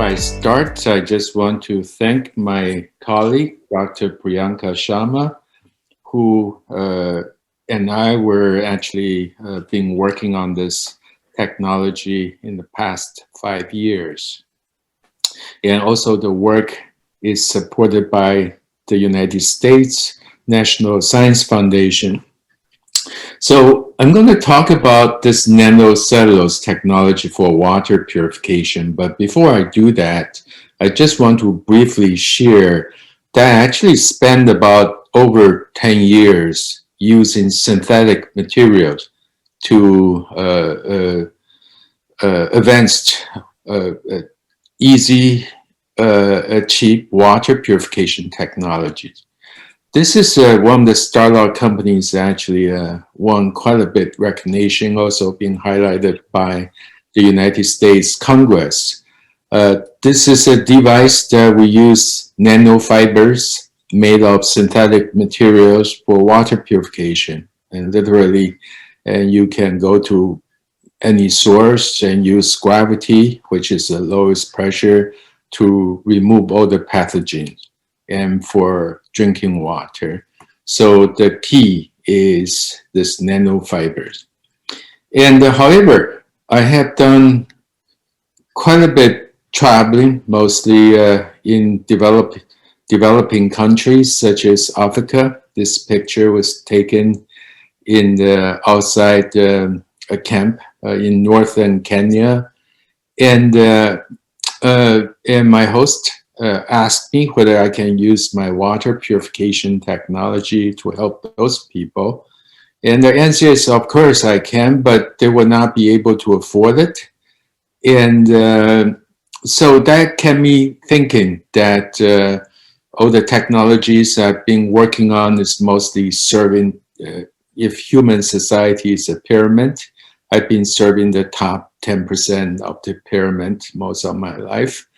I start, I just want to thank my colleague, Dr. Priyanka Sharma, who and I were actually been working on this technology in the past 5 years. And also the work is supported by the United States National Science Foundation. So I'm going to talk about this nanocellulose technology for water purification. But before I do that, I just want to briefly share that I actually spent about over 10 years using synthetic materials to advanced, easy, cheap water purification technologies. This is one of the startup companies that actually won quite a bit recognition, also being highlighted by the United States Congress. This is a device that we use nanofibers made of synthetic materials for water purification. And literally, you can go to any source and use gravity, which is the lowest pressure, to remove all the pathogens and for drinking water. So the key is this nanofibers. And however, I have done quite a bit traveling, mostly in developing countries such as Africa. This picture was taken in the outside a camp in northern Kenya. And my host asked me whether I can use my water purification technology to help those people. And the answer is, of course I can, but they will not be able to afford it. And so that kept me thinking that all the technologies I've been working on is mostly serving, if human society is a pyramid, I've been serving the top 10% of the pyramid most of my life.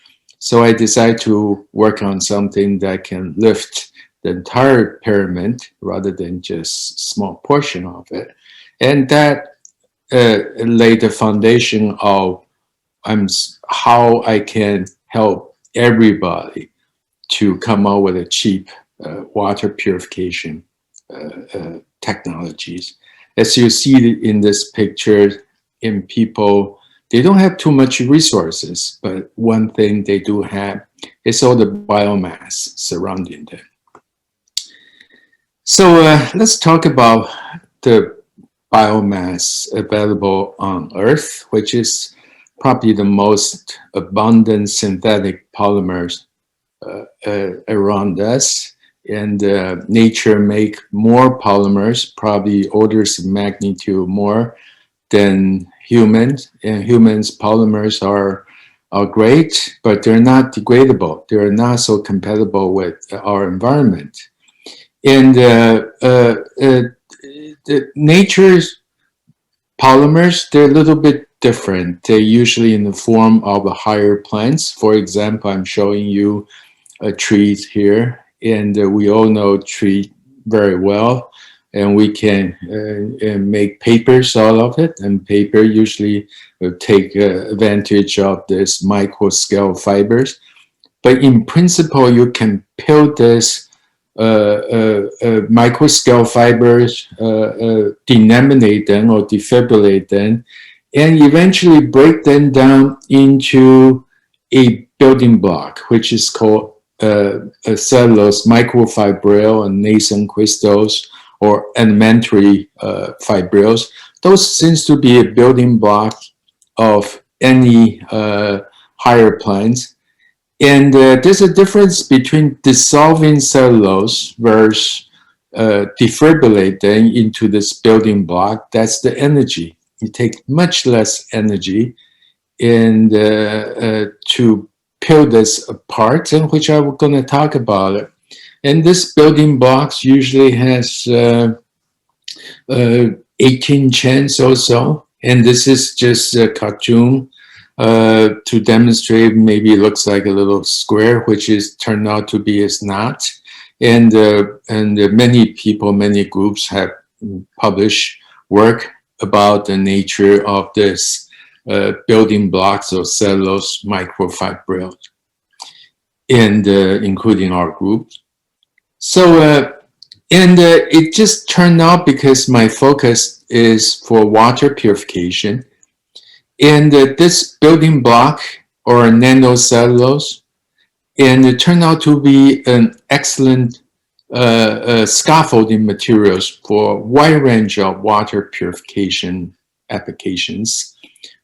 So I decided to work on something that can lift the entire pyramid rather than just a small portion of it. And that laid the foundation of how I can help everybody to come up with a cheap water purification technologies. As you see in this picture, in people, they don't have too much resources, but one thing they do have is all the biomass surrounding them. So let's talk about the biomass available on Earth, which is probably the most abundant synthetic polymers around us. And nature make more polymers, probably orders of magnitude more than humans. And humans' polymers are great, but they're not degradable. They're not so compatible with our environment. And the nature's polymers, they're a little bit different. They're usually in the form of higher plants. For example, I'm showing you trees here. And we all know tree very well, and we can make papers out of it. And paper usually take advantage of this micro scale fibers. But in principle, you can peel this micro scale fibers, delaminate them or defibrillate them, and eventually break them down into a building block, which is called a cellulose microfibril and nascent crystals or elementary fibrils. Those seems to be a building block of any higher plants. And there's a difference between dissolving cellulose versus defibrillating into this building block. That's the energy. You take much less energy and to peel this apart, and which I'm going to talk about it. And this building blocks usually has 18 chains or so. And this is just a cartoon to demonstrate. Maybe it looks like a little square, which is turned out to be is not. And many people, many groups have published work about the nature of this building blocks of cellulose microfibrils, and including our group. So, it just turned out because my focus is for water purification, and this building block or nanocellulose, and it turned out to be an excellent scaffolding materials for a wide range of water purification applications.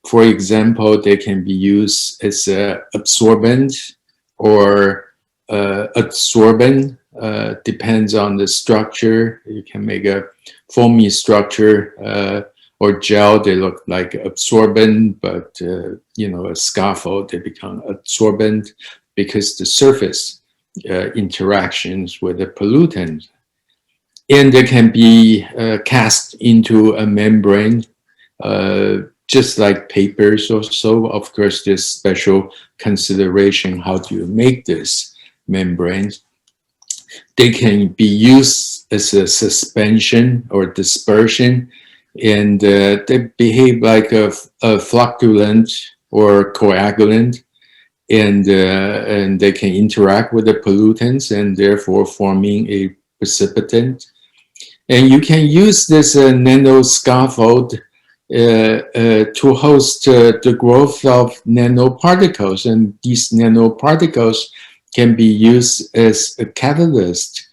For example, they can be used as absorbent or adsorbent, depends on the structure. You can make a foamy structure or gel. They look like absorbent, but you know, a scaffold, they become adsorbent because the surface interactions with the pollutant. And they can be cast into a membrane, just like papers or so. Of course, there's special consideration. How do you make this membrane? They can be used as a suspension or dispersion, and they behave like a flocculant or coagulant, and they can interact with the pollutants and therefore forming a precipitant. And you can use this nano scaffold to host the growth of nanoparticles, and these nanoparticles can be used as a catalyst,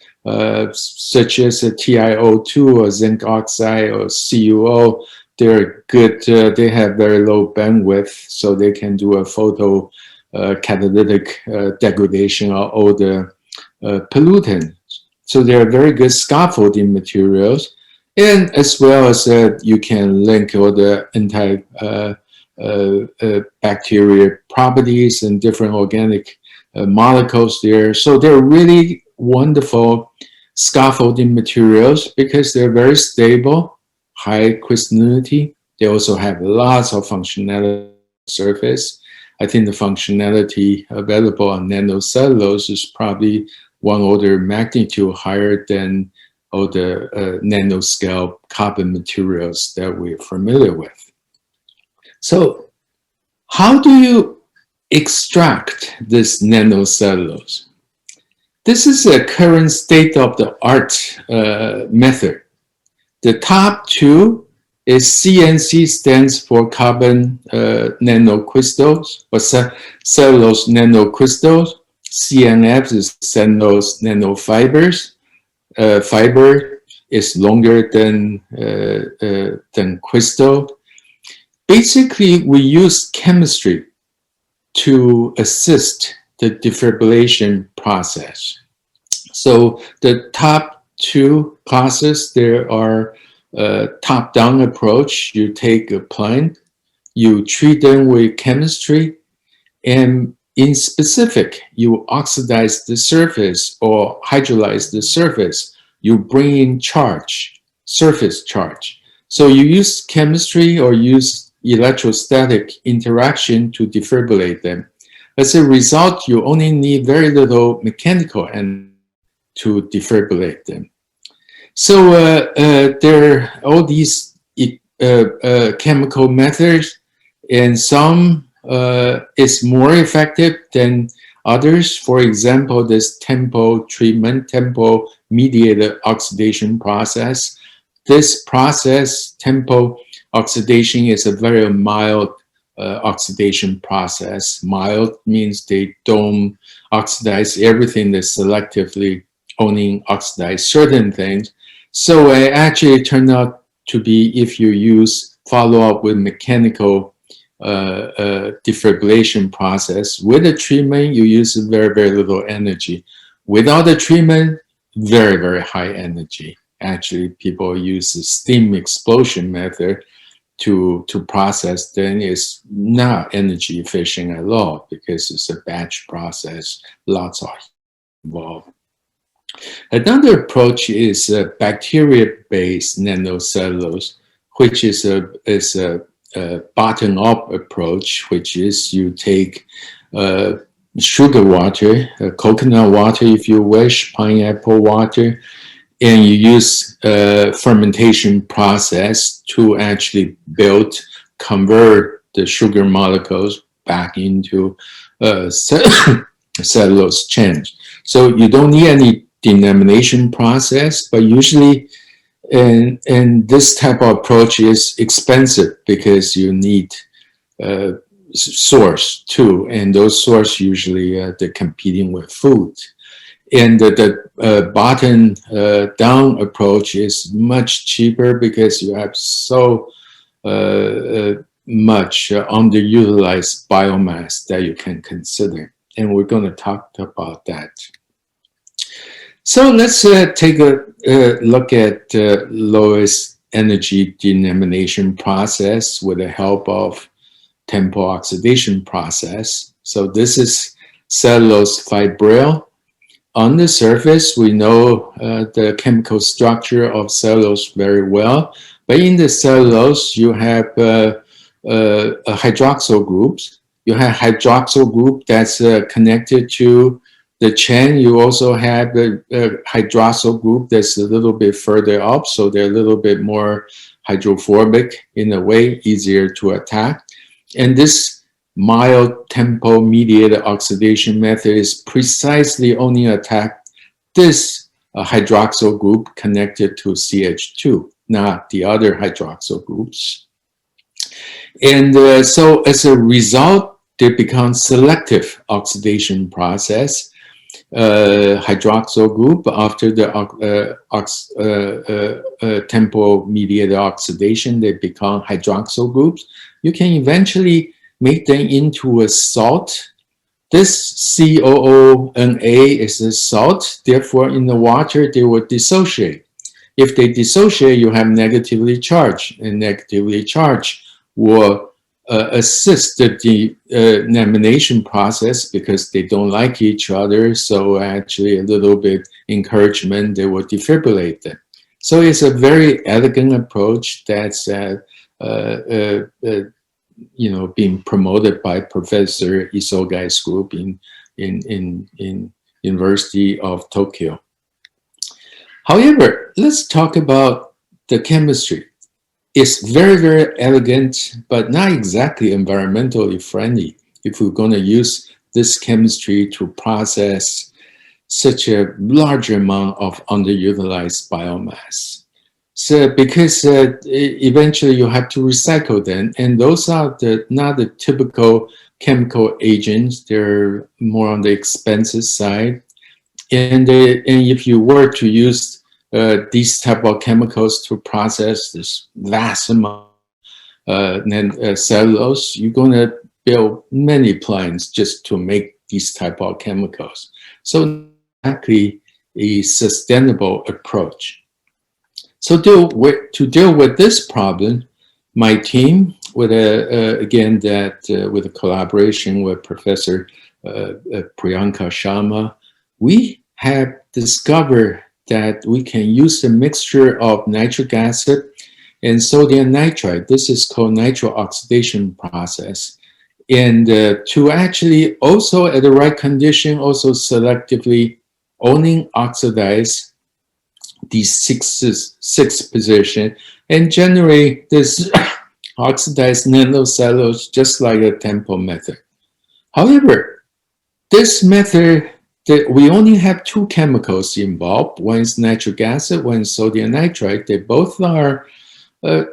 such as a TiO2 or zinc oxide or CuO. They're good, they have very low bandwidth, so they can do a photo catalytic degradation of all the pollutants. So they're very good scaffolding materials. And as well as you can link all the anti-bacterial properties and different organic molecules there. So they're really wonderful scaffolding materials because they're very stable, high crystallinity. They also have lots of functionality on the surface. I think the functionality available on nanocellulose is probably one order of magnitude higher than all the nanoscale carbon materials that we're familiar with. So how do you extract this nanocellulose? This is a current state-of-the-art method. The top two is CNC, stands for carbon nanocrystals, or cellulose nanocrystals. CNF is cellulose nanofibers. Fiber is longer than crystal. Basically, we use chemistry to assist the defibrillation process. So the top two processes, there are top-down approach. You take a plant, you treat them with chemistry, and in specific, you oxidize the surface or hydrolyze the surface. You bring in charge, surface charge. So you use chemistry or use electrostatic interaction to defibrillate them. As a result, you only need very little mechanical energy to defibrillate them. So there are all these chemical methods, and some is more effective than others. For example, this tempo treatment, tempo mediated oxidation process. This process, tempo oxidation, is a very mild oxidation process. Mild means they don't oxidize everything, they selectively only oxidize certain things. So it actually turned out to be, if you use follow-up with mechanical defibrillation process, with the treatment, you use very, very little energy. Without the treatment, very, very high energy. Actually, people use the steam explosion method to process, then it's not energy efficient at all because it's a batch process, lots of involved. Another approach is a bacteria-based nanocellulose, which is a bottom-up approach, which is you take sugar water, coconut water if you wish, pineapple water, and you use a fermentation process to actually convert the sugar molecules back into cellulose chain. So you don't need any delamination process, but usually and this type of approach is expensive because you need source too, and those source usually they're competing with food. And the bottom down approach is much cheaper because you have so much underutilized biomass that you can consider. And we're going to talk about that. So let's take a look at lowest energy delamination process with the help of temporal oxidation process. So this is cellulose fibril. On the surface, we know the chemical structure of cellulose very well, but in the cellulose, you have hydroxyl groups. You have hydroxyl group that's connected to the chain. You also have the hydroxyl group that's a little bit further up, so they're a little bit more hydrophobic in a way, easier to attack. And this mild tempo mediated oxidation method is precisely only attack this hydroxyl group connected to CH2, not the other hydroxyl groups. And so as a result, they become selective oxidation process. Hydroxyl group after the tempo mediated oxidation, they become hydroxyl groups. You can eventually make them into a salt. This COONA is a salt, therefore in the water they will dissociate. If they dissociate, you have negatively charged, and negatively charged will assist the delamination process because they don't like each other, so actually a little bit encouragement, they will defibrillate them. So it's a very elegant approach that's being promoted by Professor Isogai's group in University of Tokyo. However, let's talk about the chemistry. It's very, very elegant, but not exactly environmentally friendly if we're going to use this chemistry to process such a large amount of underutilized biomass. So because eventually you have to recycle them, and those are not the typical chemical agents. They're more on the expensive side. And if you were to use these type of chemicals to process this vast amount of cellulose, you're going to build many plants just to make these type of chemicals. So exactly a sustainable approach. So to deal with this problem, my team, with again with a collaboration with Professor Priyanka Sharma, we have discovered that we can use a mixture of nitric acid and sodium nitrite. This is called nitro-oxidation process. And to actually also at the right condition, also selectively only oxidize these six position and generate this oxidized nanocellulose just like a tempo method. However, this method, we only have two chemicals involved. One is nitric acid, one is sodium nitrite. They both are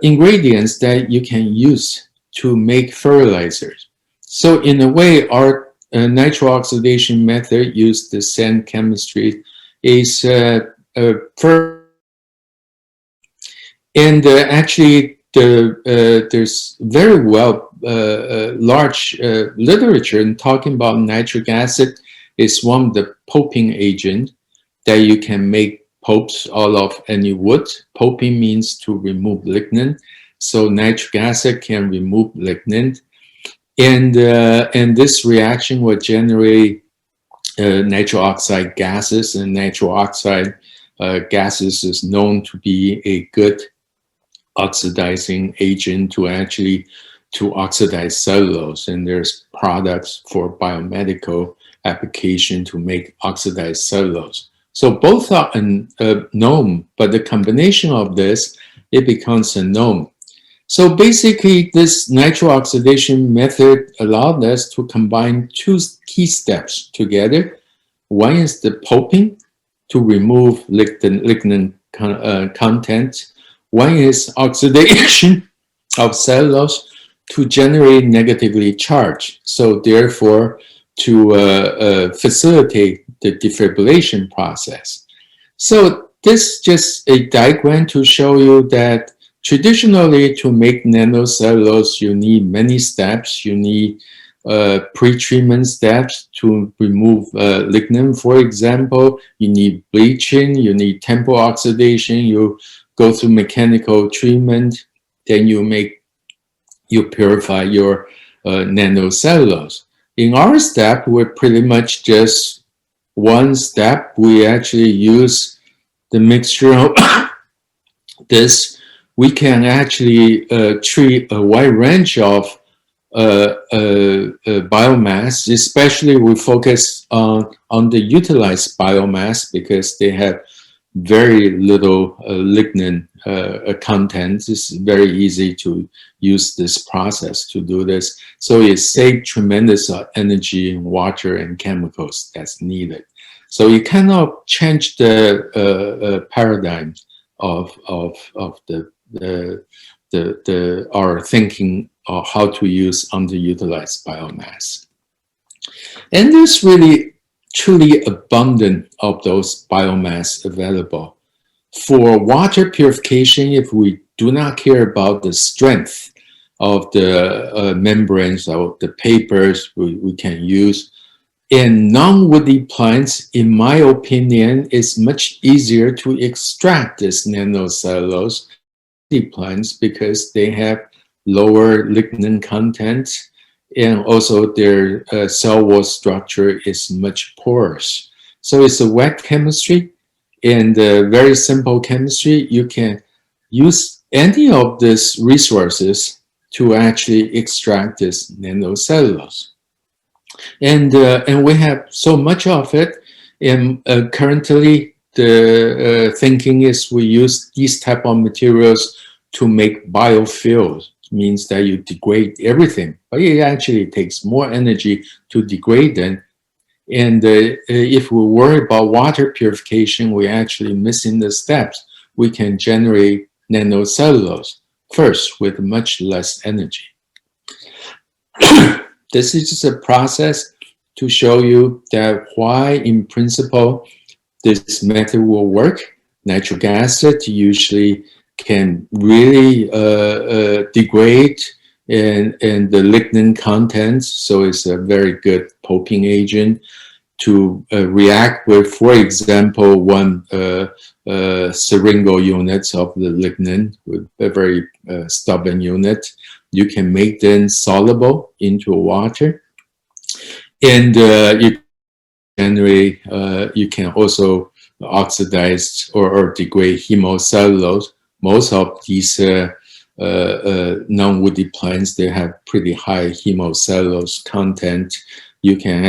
ingredients that you can use to make fertilizers. So in a way, our nitro-oxidation method used the same chemistry is and actually there's very well large literature in talking about nitric acid is one of the pulping agents that you can make pulps out of any wood. Pulping means to remove lignin, so nitric acid can remove lignin, and this reaction will generate nitric oxide gases, and nitric oxide gases is known to be a good oxidizing agent to oxidize cellulose, and there's products for biomedical application to make oxidized cellulose. So both are known, but the combination of this, it becomes a known. So basically, this nitro-oxidation method allowed us to combine two key steps together. One is the pulping to remove lignin content. One is oxidation of cellulose to generate negatively charged. So therefore, to facilitate the defibrillation process. So this is just a diagram to show you that traditionally, to make nanocellulose, you need many steps. You need pre-treatment steps to remove lignin, for example. You need bleaching, you need temporal oxidation, you go through mechanical treatment, then you purify your nanocellulose. In our step, we're pretty much just one step. We actually use the mixture of this. We can actually treat a wide range of biomass, especially we focus on underutilized biomass because they have very little lignin content. It's very easy to use this process to do this. So it saves tremendous energy, water, and chemicals that's needed. So you cannot change the paradigm of our thinking of how to use underutilized biomass. And there's really truly abundant of those biomass available. For water purification, if we do not care about the strength of the membranes or the papers we can use, in non-woody plants, in my opinion, it's much easier to extract this nanocellulose plants because they have lower lignin content, and also their cell wall structure is much porous. So it's a wet chemistry and very simple chemistry. You can use any of these resources to actually extract this nanocellulose. And we have so much of it. And currently, the thinking is we use these type of materials to make biofuels. Means that you degrade everything, but it actually takes more energy to degrade them. And if we worry about water purification, we're actually missing the steps. We can generate nanocellulose first with much less energy. This is just a process to show you that why, in principle, this method will work. Nitric acid usually can really degrade and the lignin content, so it's a very good pulping agent to react with, for example, one syringal units of the lignin with a very stubborn unit. You can make them soluble into water, and you generate. You can also oxidize or degrade hemocellulose. Most of these non-woody plants, they have pretty high hemocellulose content. You can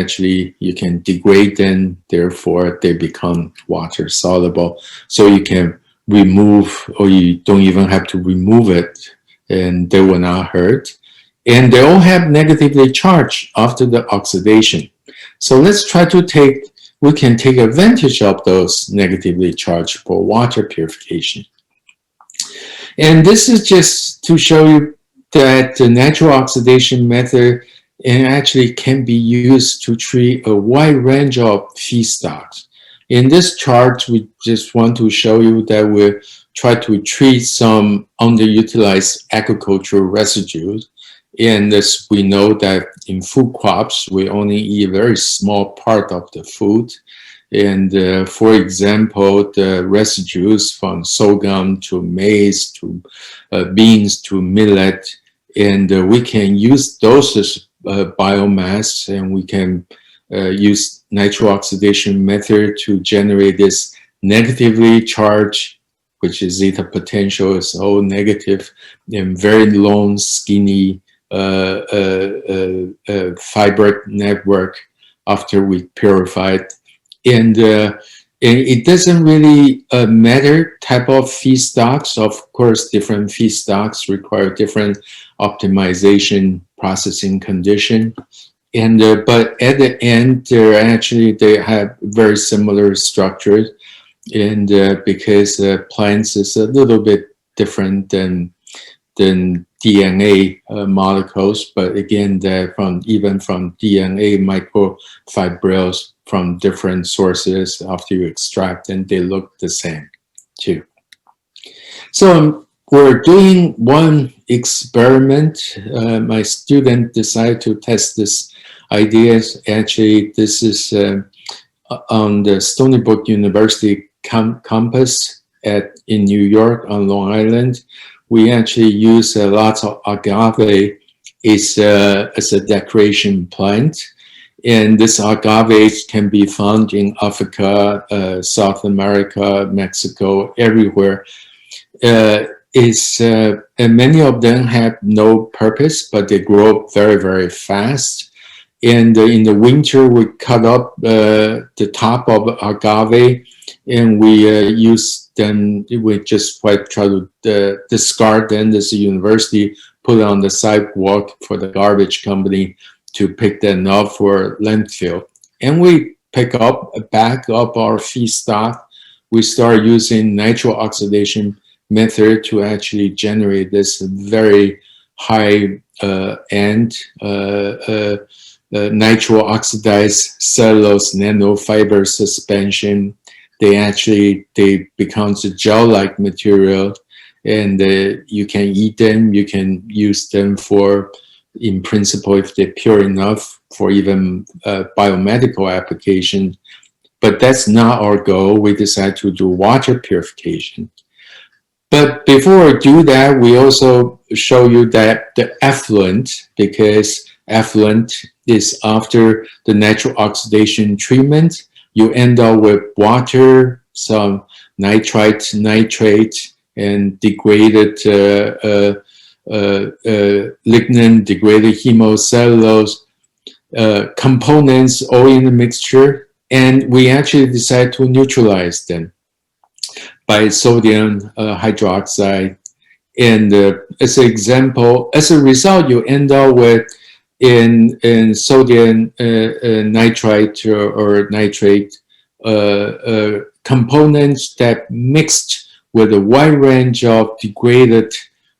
degrade them, therefore they become water soluble. So you can remove, or you don't even have to remove it, and they will not hurt. And they all have negatively charged after the oxidation. So let's try to we can take advantage of those negatively charged for water purification. And this is just to show you that the natural oxidation method actually can be used to treat a wide range of feedstocks. In this chart, we just want to show you that we try to treat some underutilized agricultural residues. And as we know that in food crops, we only eat a very small part of the food. And for example, the residues from sorghum to maize to beans to millet, and we can use those as biomass, and we can use nitro-oxidation method to generate this negatively charged, which is zeta potential is all negative, and very long, skinny fiber network after we purified. And And it doesn't really matter type of feedstocks. Of course, different feedstocks require different optimization processing condition. And but at the end, they have very similar structures, and because plants is a little bit different than DNA molecules, but again, even from DNA microfibrils from different sources after you extract, and they look the same too. So we're doing one experiment. My student decided to test this idea. Actually, this is on the Stony Brook University campus in New York on Long Island. We actually use lots of agave as a decoration plant. And this agave can be found in Africa, South America, Mexico, everywhere. And many of them have no purpose, but they grow very, very fast. And in the winter, we cut up the top of agave, and we use them. We just try to discard them as a university, put it on the sidewalk for the garbage company to pick them up for landfill. And we pick up back up our feedstock. We start using nitro-oxidation method to actually generate this very high end nitro-oxidized cellulose nanofiber suspension. They become a gel-like material, and you can eat them. You can use them for, in principle, if they're pure enough, for even biomedical application. But that's not our goal. We decided to do water purification. But before we do that, we also show you that the effluent, because effluent is after the natural oxidation treatment, you end up with water, some nitrite, nitrate, and degraded lignin, degraded hemocellulose components all in the mixture. And we actually decide to neutralize them by sodium hydroxide. And as an example, as a result, you end up with in sodium nitrite or nitrate components that mixed with a wide range of degraded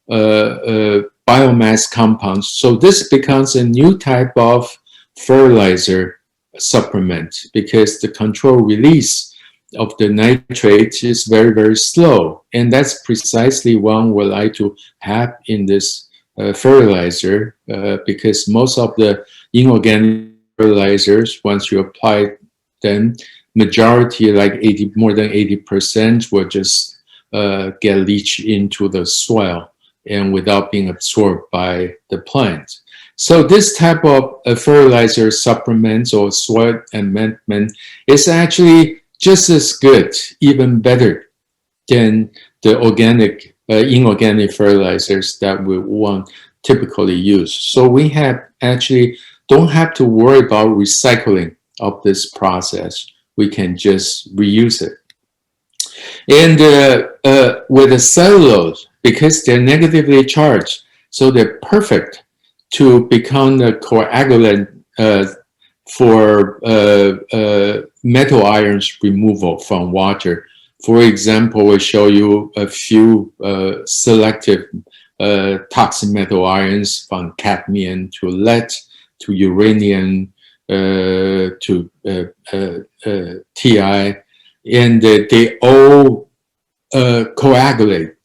biomass compounds. So this becomes a new type of fertilizer supplement, because the control release of the nitrate is very, very slow. And that's precisely one we like to have in this fertilizer, because most of the inorganic fertilizers, once you apply them, majority, like more than 80%, will just get leached into the soil and without being absorbed by the plant. So this type of fertilizer supplements or soil amendment is actually just as good, even better than the organic, inorganic fertilizers that we want typically use. So we actually don't have to worry about recycling of this process. We can just reuse it. And with the cellulose, because they're negatively charged, so they're perfect to become a coagulant for metal ions removal from water. For example, we show you a few selective toxic metal ions, from cadmium to lead to uranium to Ti, and they all coagulate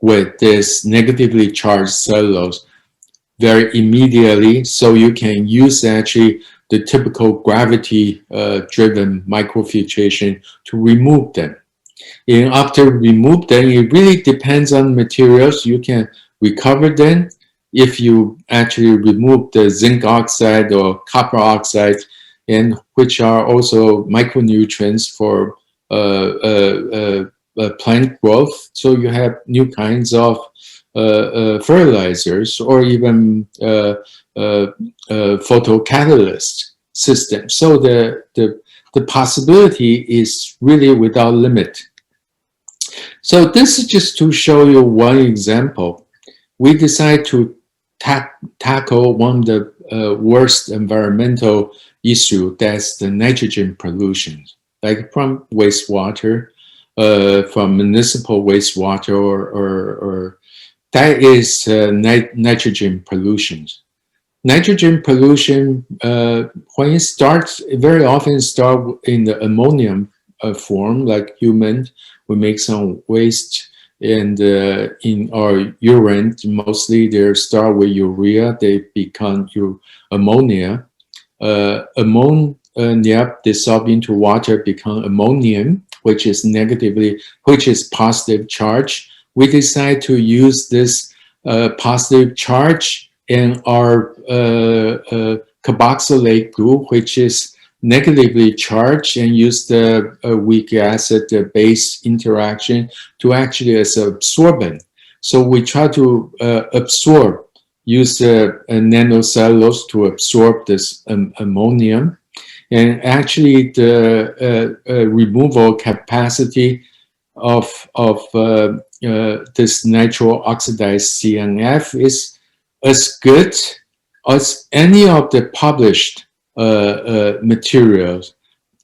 with this negatively charged cellulose very immediately. So you can use actually the typical gravity driven microfiltration to remove them. And after remove them, it really depends on materials. You can recover them if you actually remove the zinc oxide or copper oxide, and which are also micronutrients for plant growth. So you have new kinds of fertilizers, or even photocatalyst systems. So the the possibility is really without limit. So this is just to show you one example. We decided to tackle one of the worst environmental issue, that's the nitrogen pollution, like from wastewater, from municipal wastewater, or that is nitrogen pollution. Nitrogen pollution, when it starts, it very often starts in the ammonium form, like humans. We make some waste, and in our urine, mostly they start with urea, they become ammonia. Ammonia dissolved into water become ammonium, which is positive charge. We decide to use this positive charge in our carboxylate group, which is negatively charged, and use the weak acid base interaction to actually as an absorbent. So we try to absorb, use a nanocellulose to absorb this ammonium. And actually the removal capacity of this nitro-oxidized CNF is as good as any of the published materials.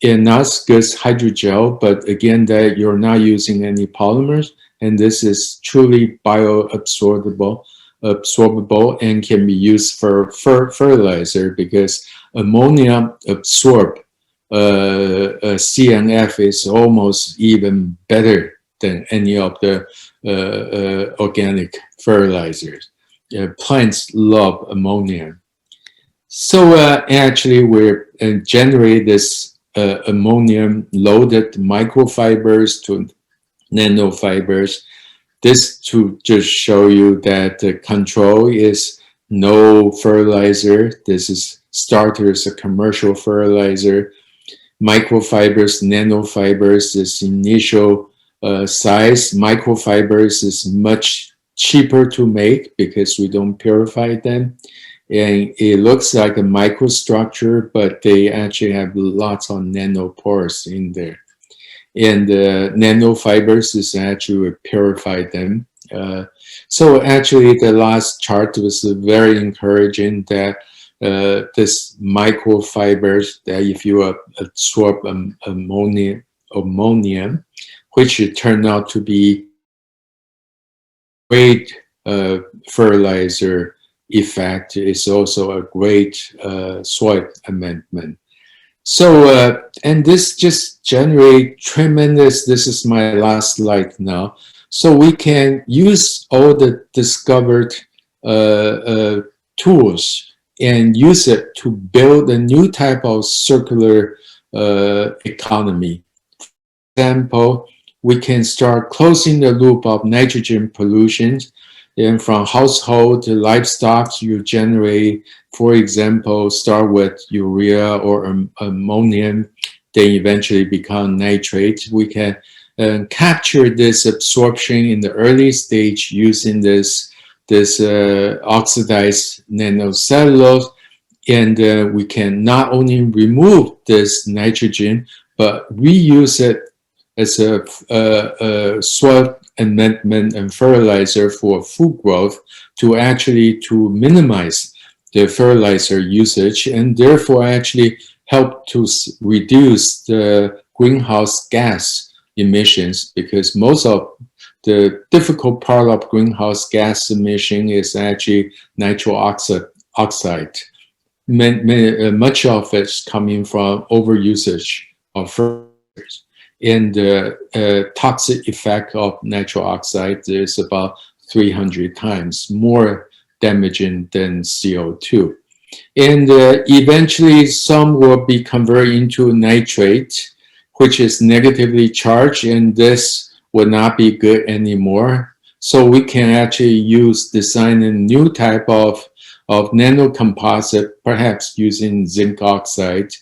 And not as good as hydrogel, but again, that you're not using any polymers, and this is truly bioabsorbable and can be used for fertilizer, because ammonia absorb CNF is almost even better than any of the organic fertilizers. Plants love ammonia. So actually we generate this ammonium-loaded microfibers to nanofibers. This to just show you that the control is no fertilizer. This is starters, a commercial fertilizer. Microfibers, nanofibers, this initial size. Microfibers is much cheaper to make because we don't purify them. And it looks like a microstructure, but they actually have lots of nanopores in there. And nanofibers is actually purify them. So actually the last chart was very encouraging, that this microfibers, that if you absorb ammonium, which it turned out to be great fertilizer effect, is also a great soil amendment. So, and this just generate tremendous, this is my last slide now. So we can use all the discovered tools and use it to build a new type of circular economy. For example, we can start closing the loop of nitrogen pollution. And from household to livestock, you generate, for example, start with urea or ammonium, then eventually become nitrate. We can capture this absorption in the early stage using this oxidized nanocellulose, and we can not only remove this nitrogen, but reuse it as a soil amendment and fertilizer for food growth, to actually to minimize the fertilizer usage, and therefore actually help to reduce the greenhouse gas emissions, because most of the difficult part of greenhouse gas emission is actually nitrox oxide. Much of it's coming from overusage of fertilizers. And the toxic effect of nitric oxide is about 300 times more damaging than CO2. And eventually some will be converted into nitrate, which is negatively charged, and this will not be good anymore. So we can actually design a new type of nanocomposite, perhaps using zinc oxide,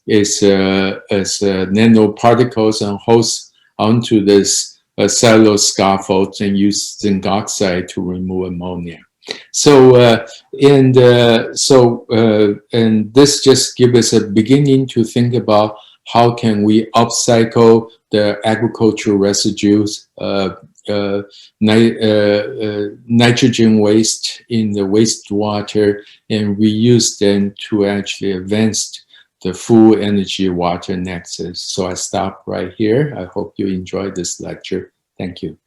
is nanoparticles and host onto this cellulose scaffold, and use zinc oxide to remove ammonia. So and this just gives us a beginning to think about how can we upcycle the agricultural residues, nitrogen waste in the wastewater, and reuse them to actually advance the full energy water nexus. So I stop right here. I hope you enjoyed this lecture. Thank you.